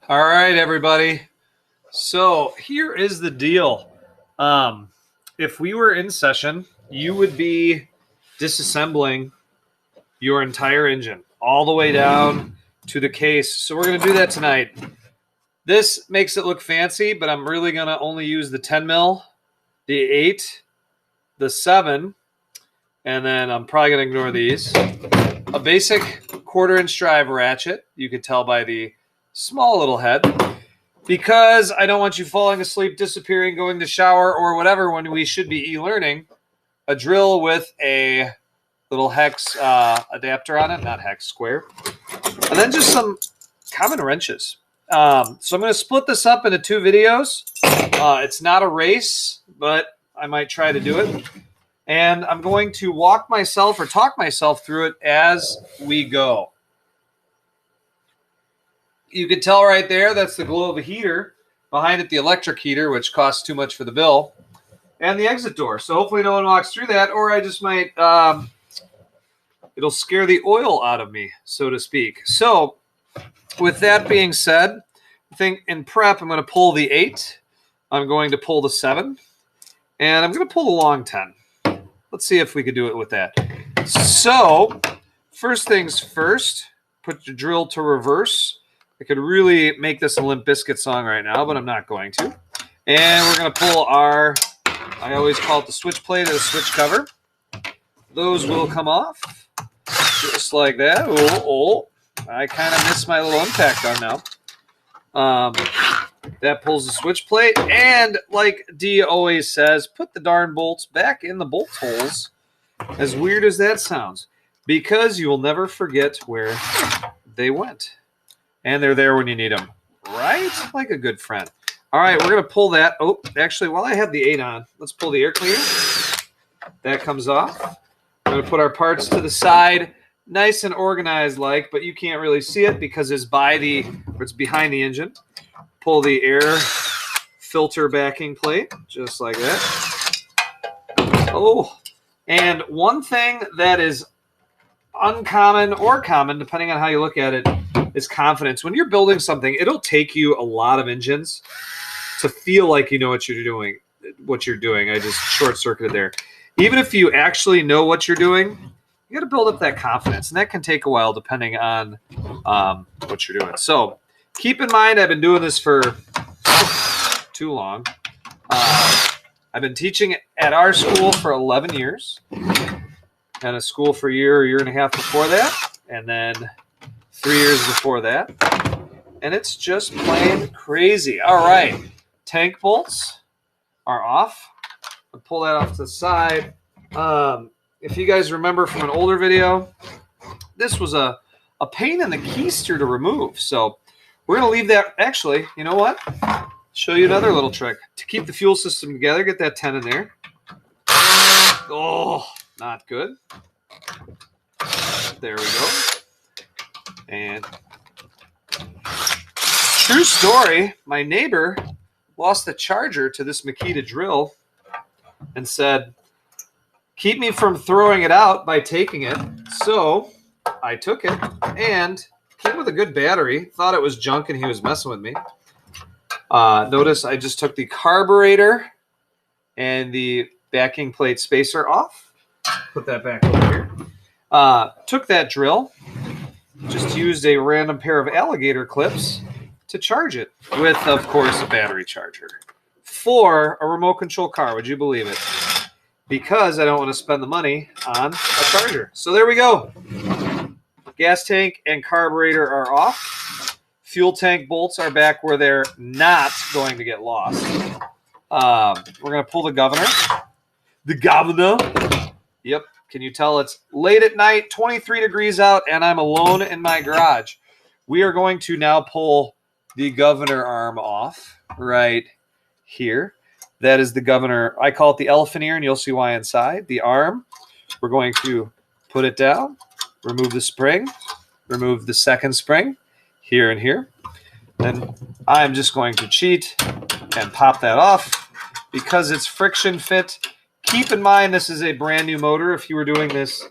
All right, everybody. So here is the deal. If we were in session, you would be disassembling your entire engine all the way down to the case. So we're going to do that tonight. This makes it look fancy, but I'm really going to only use the 10 mil, the 8, the 7, and then I'm probably going to ignore these. A basic 1/4-inch drive ratchet. You could tell by the small little head. Because I don't want you falling asleep, disappearing, going to shower, or whatever when we should be e-learning, a drill with a little hex adapter on it, not hex, square. And then just some common wrenches. So I'm going to split this up into 2 videos. It's not a race, but I might try to do it. And I'm going to walk myself or talk myself through it as we go. You can tell right there, that's the glow of a heater. Behind it, the electric heater, which costs too much for the bill. And the exit door. So hopefully no one walks through that, or I just might, it'll scare the oil out of me, so to speak. So with that being said, I think in prep, I'm going to pull the 8. I'm going to pull the 7. And I'm going to pull the long 10. Let's see if we could do it with that. So first things first, put your drill to reverse. I could really make this a Limp Bizkit song right now, but I'm not going to. And we're going to pull our, I always call it the switch plate or the switch cover. Those will come off just like that. Oh, I kind of missed my little impact gun now. That pulls the switch plate. And like Dee always says, put the darn bolts back in the bolt holes, as weird as that sounds, because you will never forget where they went. And they're there when you need them, right? Like a good friend. All right, we're going to pull that. Oh, actually, while I have the 8 on, let's pull the air cleaner. That comes off. We're going to put our parts to the side, nice and organized like, but you can't really see it because it's behind the engine. Pull the air filter backing plate, just like that. Oh, and one thing that is uncommon or common, depending on how you look at it, is confidence. When you're building something, it'll take you a lot of engines to feel like you know what you're doing. I just short-circuited there. Even if you actually know what you're doing, you got to build up that confidence, and that can take a while depending on what you're doing. So keep in mind, I've been doing this for too long. I've been teaching at our school for 11 years, and a school for a year and a half before that, and then 3 years before that, and it's just plain crazy. All right, tank bolts are off. I'll pull that off to the side. If you guys remember from an older video, this was a pain in the keister to remove. So we're going to leave that. Actually, you know what? Show you another little trick. To keep the fuel system together, get that 10 in there. Oh, not good. There we go. And true story, my neighbor lost the charger to this Makita drill and said, keep me from throwing it out by taking it. So I took it, and came with a good battery. Thought it was junk and he was messing with me. Notice I just took the carburetor and the backing plate spacer off. Put that back over here. Took that drill. Just used a random pair of alligator clips to charge it with, of course, a battery charger for a remote control car. Would you believe it? Because I don't want to spend the money on a charger. So there we go. Gas tank and carburetor are off. Fuel tank bolts are back where they're not going to get lost. We're going to pull the governor. The governor. Yep. Can you tell it's late at night, 23 degrees out, and I'm alone in my garage? We are going to now pull the governor arm off right here. That is the governor. I call it the elephant ear, and you'll see why inside. The arm, we're going to put it down, remove the spring, remove the second spring here and here. Then I'm just going to cheat and pop that off because it's friction fit. Keep in mind, this is a brand new motor. If you were doing this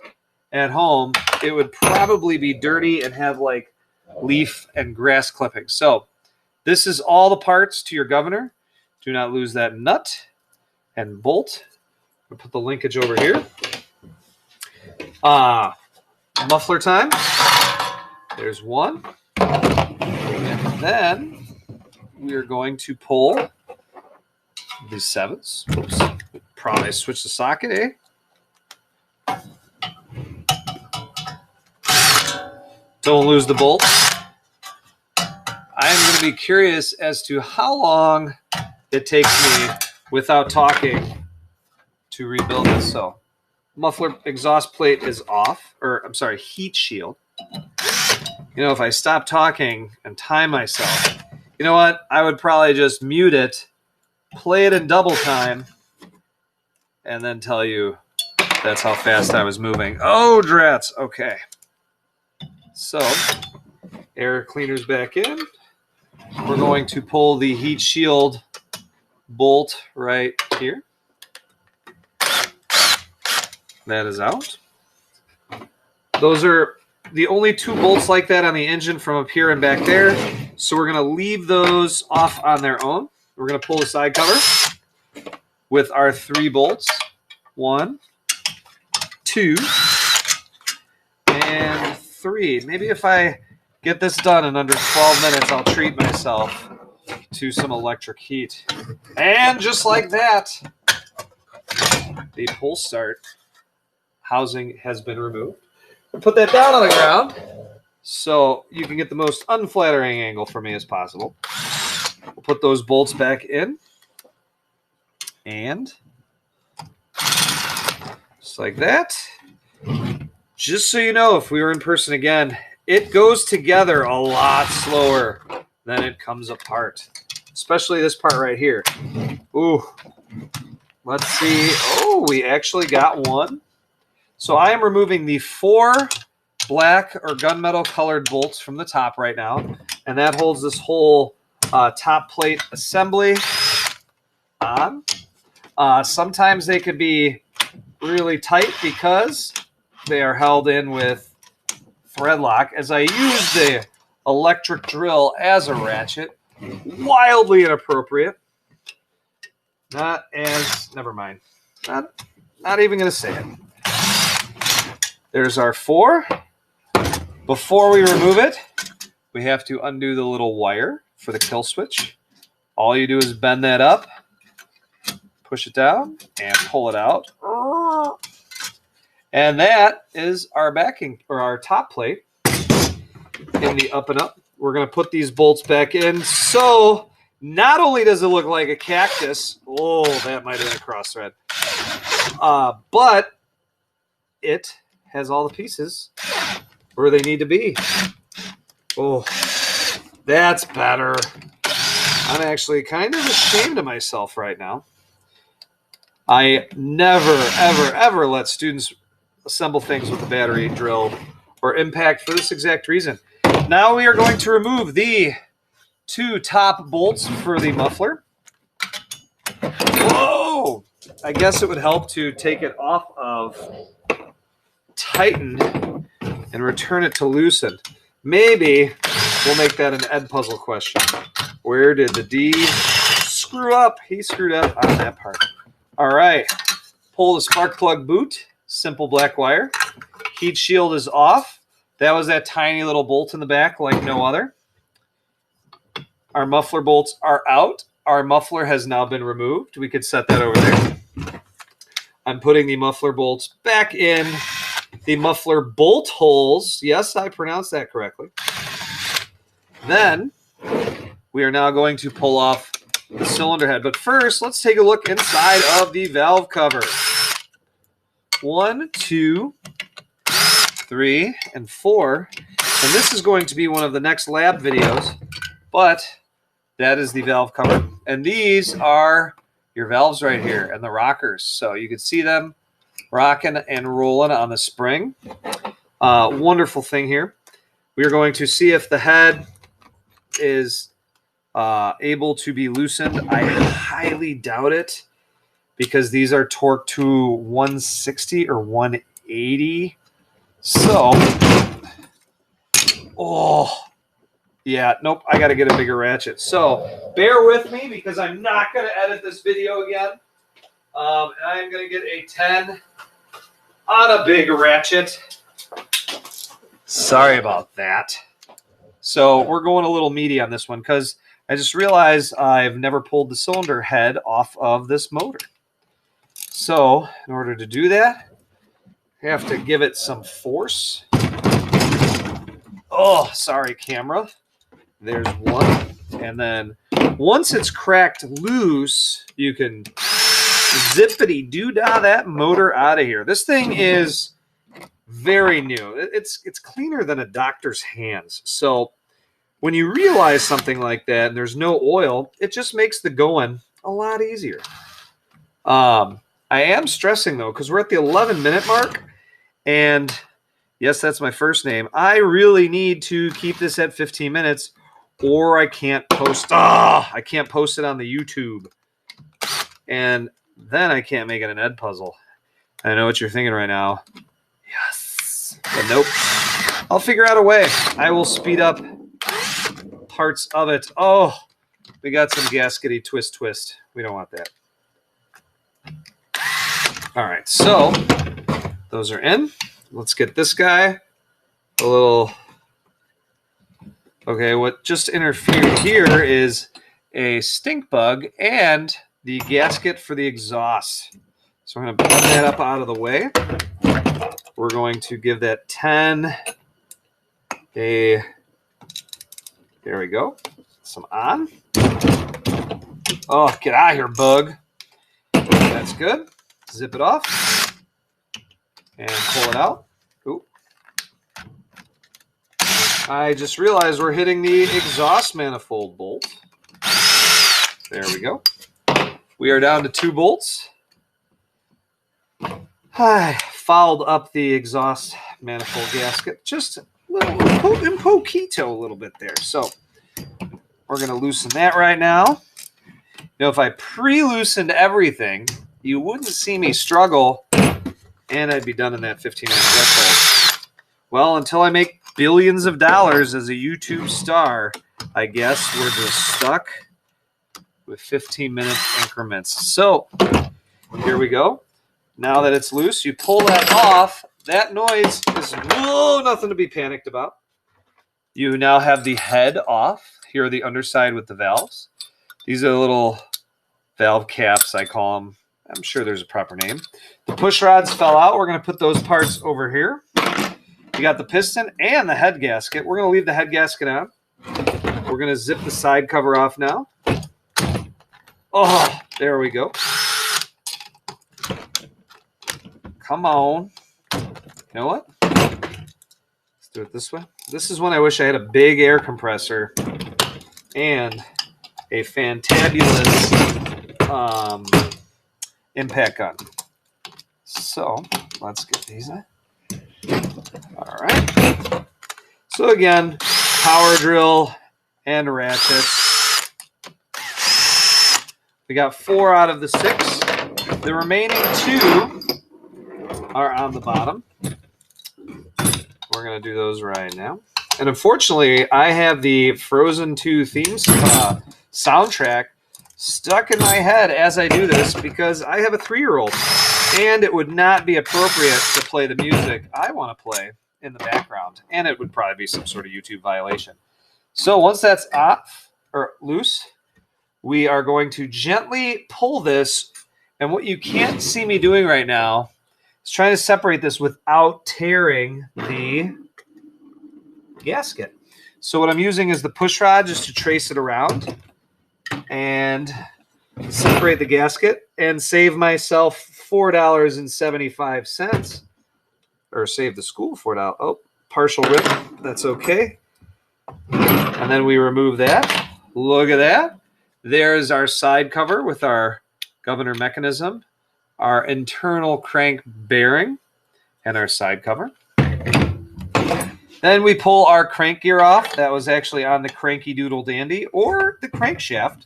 at home, it would probably be dirty and have like leaf and grass clippings. So This is all the parts to your governor. Do not lose that nut and bolt. I'll put the linkage over here. Muffler time. There's one. And then we are going to pull these 7s. Oops. Probably switch the socket, eh? Don't lose the bolt. I'm going to be curious as to how long it takes me without talking to rebuild this. So, muffler exhaust plate is off, or I'm sorry, heat shield. You know, if I stop talking and time myself, you know what? I would probably just mute it, play it in double time, and then tell you that's how fast I was moving. Oh, drats. Okay. So, air cleaner's back in. We're going to pull the heat shield bolt right here. That is out. Those are the only 2 bolts like that on the engine from up here and back there. So we're going to leave those off on their own. We're going to pull the side cover with our 3 bolts. 1, 2, and 3. Maybe if I get this done in under 12 minutes, I'll treat myself to some electric heat. And just like that, the pull start housing has been removed. Put that down on the ground so you can get the most unflattering angle for me as possible. We'll put those bolts back in. And just like that. Just so you know, if we were in person again, it goes together a lot slower than it comes apart. Especially this part right here. Ooh. Let's see. Oh, we actually got one. So I am removing the 4 black or gunmetal colored bolts from the top right now. And that holds this whole top plate assembly on. Sometimes they could be really tight because they are held in with thread lock. As I use the electric drill as a ratchet, wildly inappropriate. Never mind. Not even going to say it. There's our 4. Before we remove it, we have to undo the little wire for the kill switch. All you do is bend that up, push it down, and pull it out. And that is our backing, or our top plate in the up and up. We're going to put these bolts back in. So not only does it look like a cactus, oh, that might have been a cross thread, but it has all the pieces where they need to be. Oh, that's better. I'm actually kind of ashamed of myself right now. I never, ever, ever let students assemble things with a battery drill or impact for this exact reason. Now we are going to remove the 2 top bolts for the muffler. Whoa! I guess it would help to take it off of tighten and return it to loosen. Maybe we'll make that an Ed puzzle question. Where did the D screw up? He screwed up on that part. All right. Pull the spark plug boot. Simple black wire. Heat shield is off. That was that tiny little bolt in the back like no other. Our muffler bolts are out. Our muffler has now been removed. We could set that over there. I'm putting the muffler bolts back in the muffler bolt holes. Yes, I pronounced that correctly. Then we are now going to pull off the cylinder head. But first, let's take a look inside of the valve cover. 1, 2, 3, and 4. And this is going to be one of the next lab videos, but that is the valve cover. And these are your valves right here and the rockers. So you can see them rocking and rolling on the spring. Wonderful thing here. We are going to see if the head is able to be loosened. I highly doubt it because these are torqued to 160 or 180. So, oh, Yeah, nope, I got to get a bigger ratchet. So bear with me because I'm not going to edit this video again. I'm going to get a 10 on a big ratchet. Sorry about that. So we're going a little meaty on this one because I just realized I've never pulled the cylinder head off of this motor. So in order to do that, I have to give it some force. Oh, sorry, camera. There's one. And then once it's cracked loose, you can zippity-doo-dah that motor out of here. This thing is very new. It's cleaner than a doctor's hands. So when you realize something like that and there's no oil, it just makes the going a lot easier. I am stressing, though, because we're at the 11-minute mark. And yes, that's my first name. I really need to keep this at 15 minutes or I can't post. I can't post it on the YouTube. And then I can't make it an Ed puzzle. I know what you're thinking right now. Yes. But nope. I'll figure out a way. I will speed up parts of it. Oh, we got some gaskety twist. We don't want that. All right, so those are in. Let's get this guy a little. Okay, what just interfered here is a stink bug and the gasket for the exhaust. So I'm going to put that up out of the way. We're going to give that 10 a, there we go, some on. Oh, get out of here, bug. That's good. Zip it off and pull it out. Ooh. I just realized we're hitting the exhaust manifold bolt. There we go. We are down to 2 bolts. I fouled up the exhaust manifold gasket just a little bit there. So we're going to loosen that right now. You know, if I pre-loosened everything, you wouldn't see me struggle, and I'd be done in that 15-minute threshold. Well, until I make billions of dollars as a YouTube star, I guess we're just stuck with 15-minute increments. So here we go. Now that it's loose, you pull that off. That noise is nothing to be panicked about. You now have the head off. Here are the underside with the valves. These are the little valve caps, I call them. I'm sure there's a proper name. The push rods fell out. We're going to put those parts over here. You got the piston and the head gasket. We're going to leave the head gasket on. We're going to zip the side cover off now. Oh, there we go. Come on. You know what? Let's do it this way. This is when I wish I had a big air compressor and a fantabulous impact gun. So let's get these in. All right. So again, power drill and ratchets. We got 4 out of the 6. The remaining 2 are on the bottom. We're going to do those right now. And unfortunately, I have the Frozen 2 theme soundtrack stuck in my head as I do this because I have a 3-year-old. And it would not be appropriate to play the music I want to play in the background. And it would probably be some sort of YouTube violation. So once that's off or loose, we are going to gently pull this. And what you can't see me doing right now is trying to separate this without tearing the gasket. So what I'm using is the push rod just to trace it around and separate the gasket and save myself $4.75, or save the school $4. Oh, partial rip. That's okay. And then we remove that. Look at that. There's our side cover with our governor mechanism, our internal crank bearing, and our side cover. Then we pull our crank gear off. That was actually on the Cranky Doodle Dandy, or the crankshaft,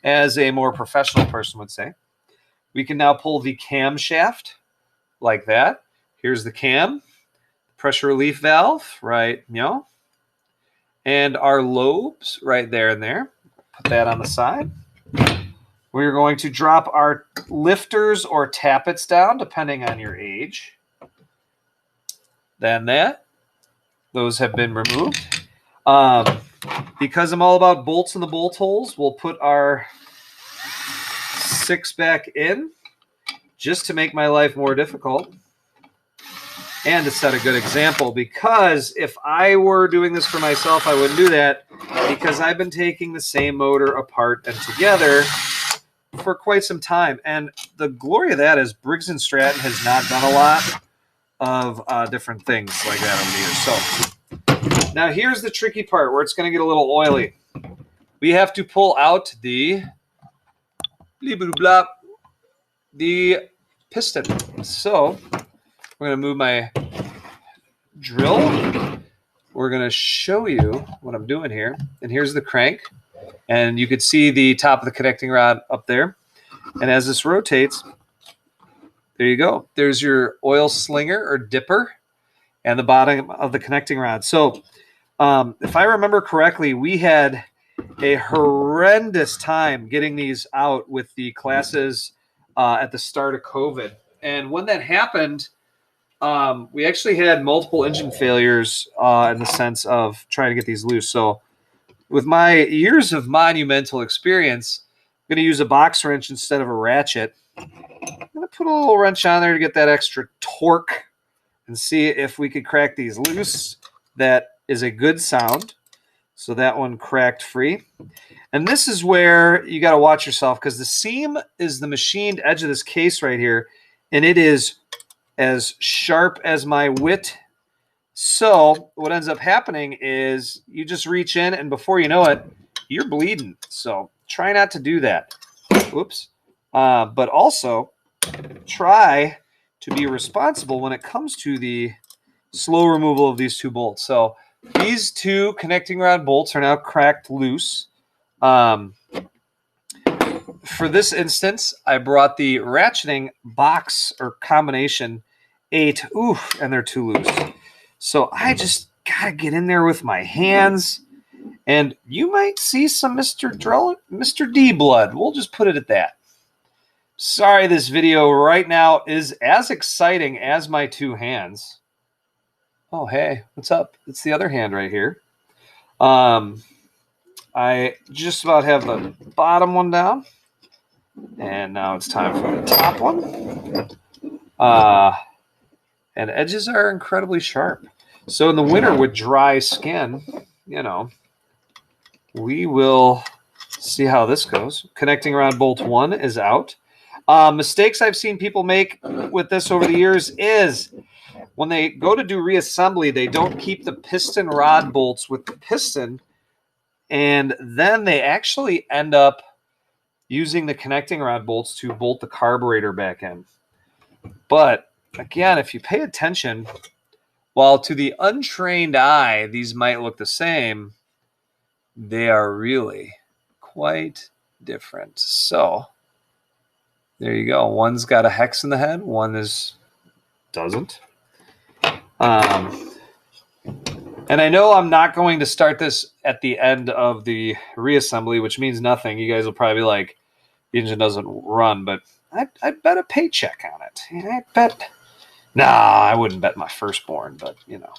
as a more professional person would say. We can now pull the camshaft like that. Here's the cam, pressure relief valve, right, and our lobes right there and there. Put that on the side. We're going to drop our lifters or tappets down, depending on your age. Then those have been removed. Because I'm all about bolts in the bolt holes, we'll put our 6 back in just to make my life more difficult and to set a good example, because if I were doing this for myself, I wouldn't do that, because I've been taking the same motor apart and together for quite some time. And the glory of that is Briggs & Stratton has not done a lot of different things like that over the years. So now here's the tricky part where it's going to get a little oily. We have to pull out the piston. So we're going to move my drill. We're going to show you what I'm doing here. And here's the crank. And you could see the top of the connecting rod up there. And as this rotates, there you go. There's your oil slinger or dipper and the bottom of the connecting rod. So if I remember correctly, we had a horrendous time getting these out with the classes at the start of COVID. And when that happened, we actually had multiple engine failures in the sense of trying to get these loose. So with my years of monumental experience, I'm going to use a box wrench instead of a ratchet. I'm going to put a little wrench on there to get that extra torque and see if we could crack these loose. That is a good sound. So that one cracked free. And this is where you got to watch yourself, because the seam is the machined edge of this case right here, and it is as sharp as my wit. So what ends up happening is you just reach in, and before you know it, you're bleeding. So try not to do that. Oops. But also try to be responsible when it comes to the slow removal of these two bolts. So these two connecting rod bolts are now cracked loose. For this instance, I brought the ratcheting box or combination 8. Ooh, and they're too loose. So I just got to get in there with my hands. And you might see some Mr. D blood. We'll just put it at that. Sorry, this video right now is as exciting as my two hands. Oh, hey, what's up? It's the other hand right here. I just about have the bottom one down. And now it's time for the top one. And edges are incredibly sharp. So in the winter with dry skin, you know, we will see how this goes. Connecting rod bolt 1 is out. Mistakes I've seen people make with this over the years is when they go to do reassembly, they don't keep the piston rod bolts with the piston, and then they actually end up using the connecting rod bolts to bolt the carburetor back in. But again, if you pay attention, while to the untrained eye these might look the same, they are really quite different. So there you go. One's got a hex in the head, one doesn't. And I know I'm not going to start this at the end of the reassembly, which means nothing. You guys will probably be like, the engine doesn't run, but I'd bet a paycheck on it. I'd bet, nah, I wouldn't bet my firstborn, but you know,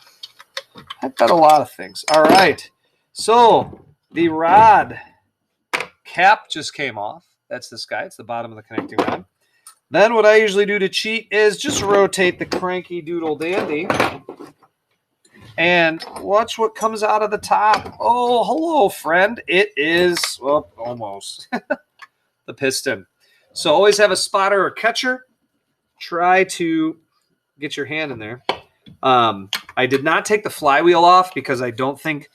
I'd bet a lot of things. All right, so the rod cap just came off. That's this guy. It's the bottom of the connecting rod. Then what I usually do to cheat is just rotate the cranky doodle dandy and watch what comes out of the top. Oh, hello, friend. It is, well, almost the piston. So always have a spotter or catcher. Try to get your hand in there. I did not take the flywheel off because I don't think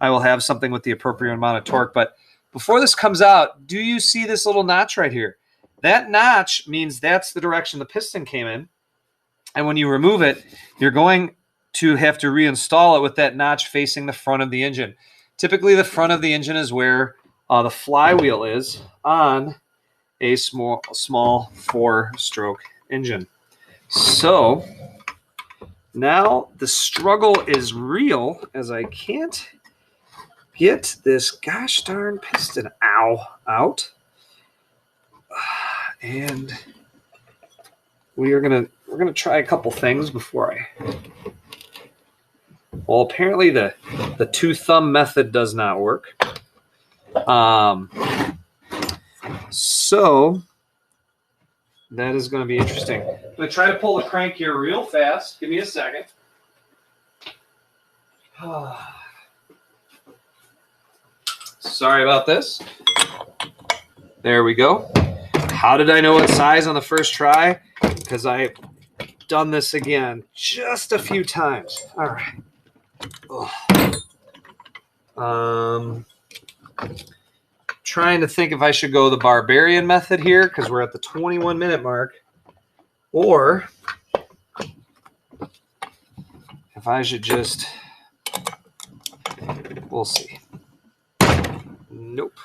I will have something with the appropriate amount of torque. But before this comes out, do you see this little notch right here? That notch means that's the direction the piston came in. And when you remove it, you're going to have to reinstall it with that notch facing the front of the engine. Typically, the front of the engine is where the flywheel is on a small 4-stroke engine. So now the struggle is real, as I can't get this gosh darn piston out. And we're gonna try a couple things before I. Well, apparently the two thumb method does not work. So that is going to be interesting. I'm going to try to pull the crank here real fast. Give me a second. Sorry about this. There we go. How did I know what size on the first try? Because I've done this again just a few times. All right. Trying to think if I should go the barbarian method here because we're at the 21-minute mark, or if I should just, we'll see. Nope.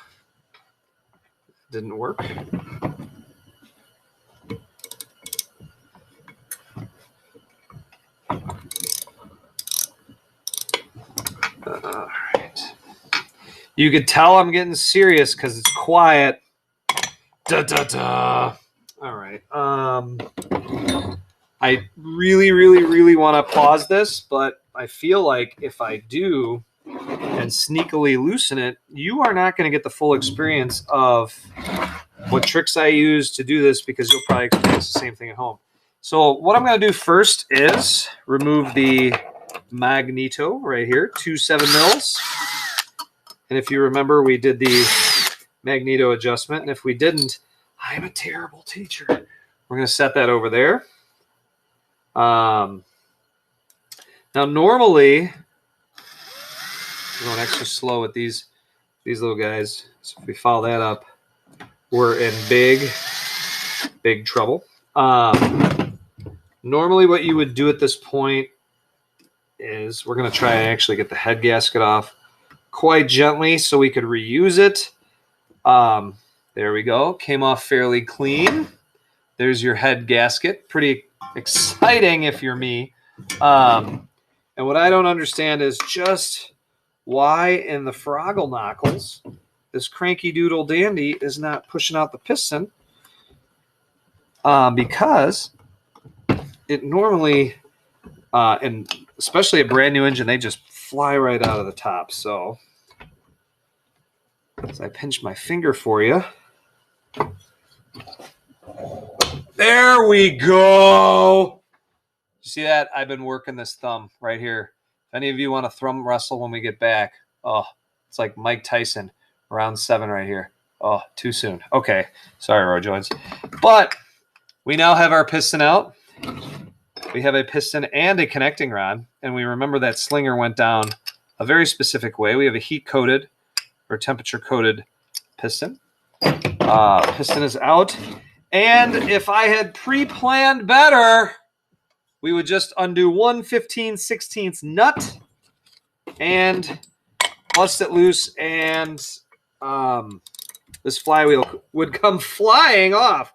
Didn't work. All right. You could tell I'm getting serious because it's quiet. Da da da. All right. I really want to pause this, but I feel like if I do and sneakily loosen it, you are not going to get the full experience of what tricks I use to do this because you'll probably experience the same thing at home. So what I'm going to do first is remove the magneto right here, 2 7-mils. And if you remember, we did the magneto adjustment. And if we didn't, I'm a terrible teacher. We're going to set that over there. Now, normally, I'm going extra slow with these little guys. So if we follow that up, we're in big trouble. Normally, what you would do at this point is we're going to try and actually get the head gasket off quite gently so we could reuse it. There we go. Came off fairly clean. There's your head gasket. Pretty exciting if you're me. And what I don't understand is just why in the Froggle Knuckles this cranky doodle dandy is not pushing out the piston. Because it normally, and especially a brand new engine, they just fly right out of the top. So as I pinch my finger for you. There we go. See that? I've been working this thumb right here. If any of you want to thumb wrestle when we get back, oh, it's like Mike Tyson, round 7 right here. Oh, too soon. Okay. Sorry, Roy Jones. But we now have our piston out. We have a piston and a connecting rod. And we remember that slinger went down a very specific way. We have a heat-coated or temperature-coated piston. Piston is out. And if I had pre-planned better, we would just undo 1 15/16 nut and bust it loose, and this flywheel would come flying off.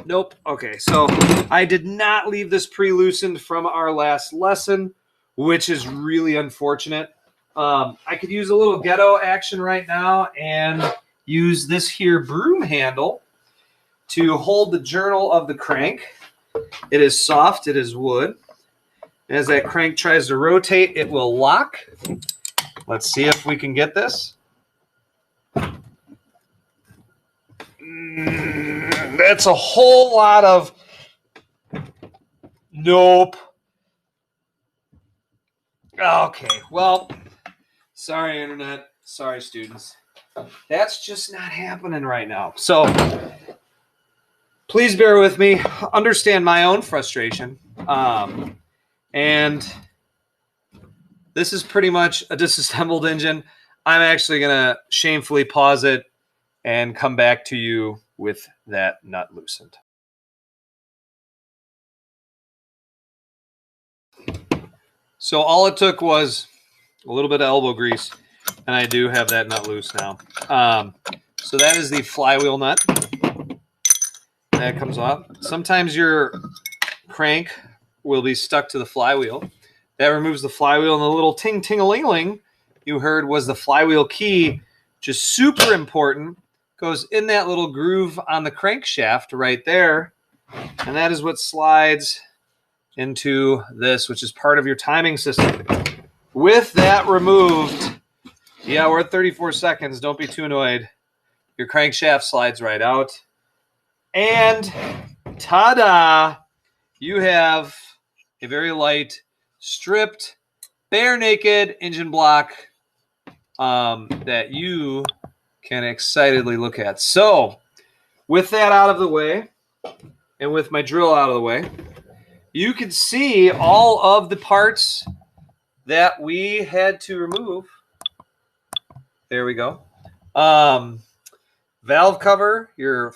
Nope. Okay, so I did not leave this pre-loosened from our last lesson, which is really unfortunate. I could use a little ghetto action right now and use this here broom handle to hold the journal of the crank. It is soft. It is wood. As that crank tries to rotate, it will lock. Let's see if we can get this. That's a whole lot of... Nope. Okay, well, sorry, Internet. Sorry, students. That's just not happening right now. So please bear with me. Understand my own frustration. And this is pretty much a disassembled engine. I'm actually going to shamefully pause it and come back to you with that nut loosened. So all it took was a little bit of elbow grease, and I do have that nut loose now. So that is the flywheel nut. That comes off. Sometimes your crank will be stuck to the flywheel. That removes the flywheel, and the little ting-ting-a-ling-ling you heard was the flywheel key, which is super important. Goes in that little groove on the crankshaft right there. And that is what slides into this, which is part of your timing system. With that removed, yeah, we're at 34 seconds. Don't be too annoyed. Your crankshaft slides right out. And ta-da! You have a very light, stripped, bare naked engine block that you can excitedly look at. So, with that out of the way, and with my drill out of the way, you can see all of the parts that we had to remove. There we go. Valve cover, your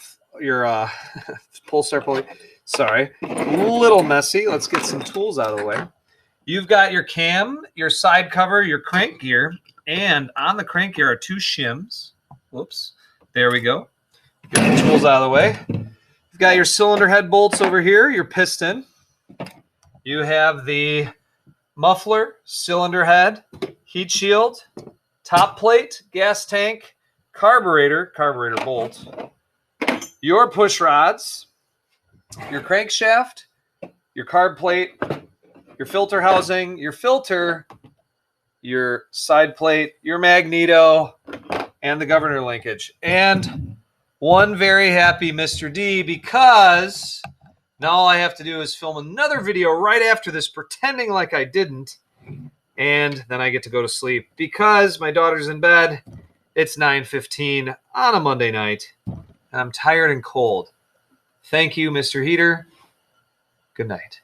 pull start pulley. Sorry, a little messy. Let's get some tools out of the way. You've got your cam, your side cover, your crank gear, and on the crank gear are 2 shims. Whoops. There we go. Get the tools out of the way. You've got your cylinder head bolts over here, your piston. You have the muffler, cylinder head, heat shield, top plate, gas tank, carburetor bolt, your push rods, your crankshaft, your carb plate, your filter housing, your filter, your side plate, your magneto, and the governor linkage. And one very happy Mr. D, because now all I have to do is film another video right after this pretending like I didn't, and then I get to go to sleep because my daughter's in bed. It's 9:15 on a Monday night, and I'm tired and cold. Thank you, Mr. Heater. Good night.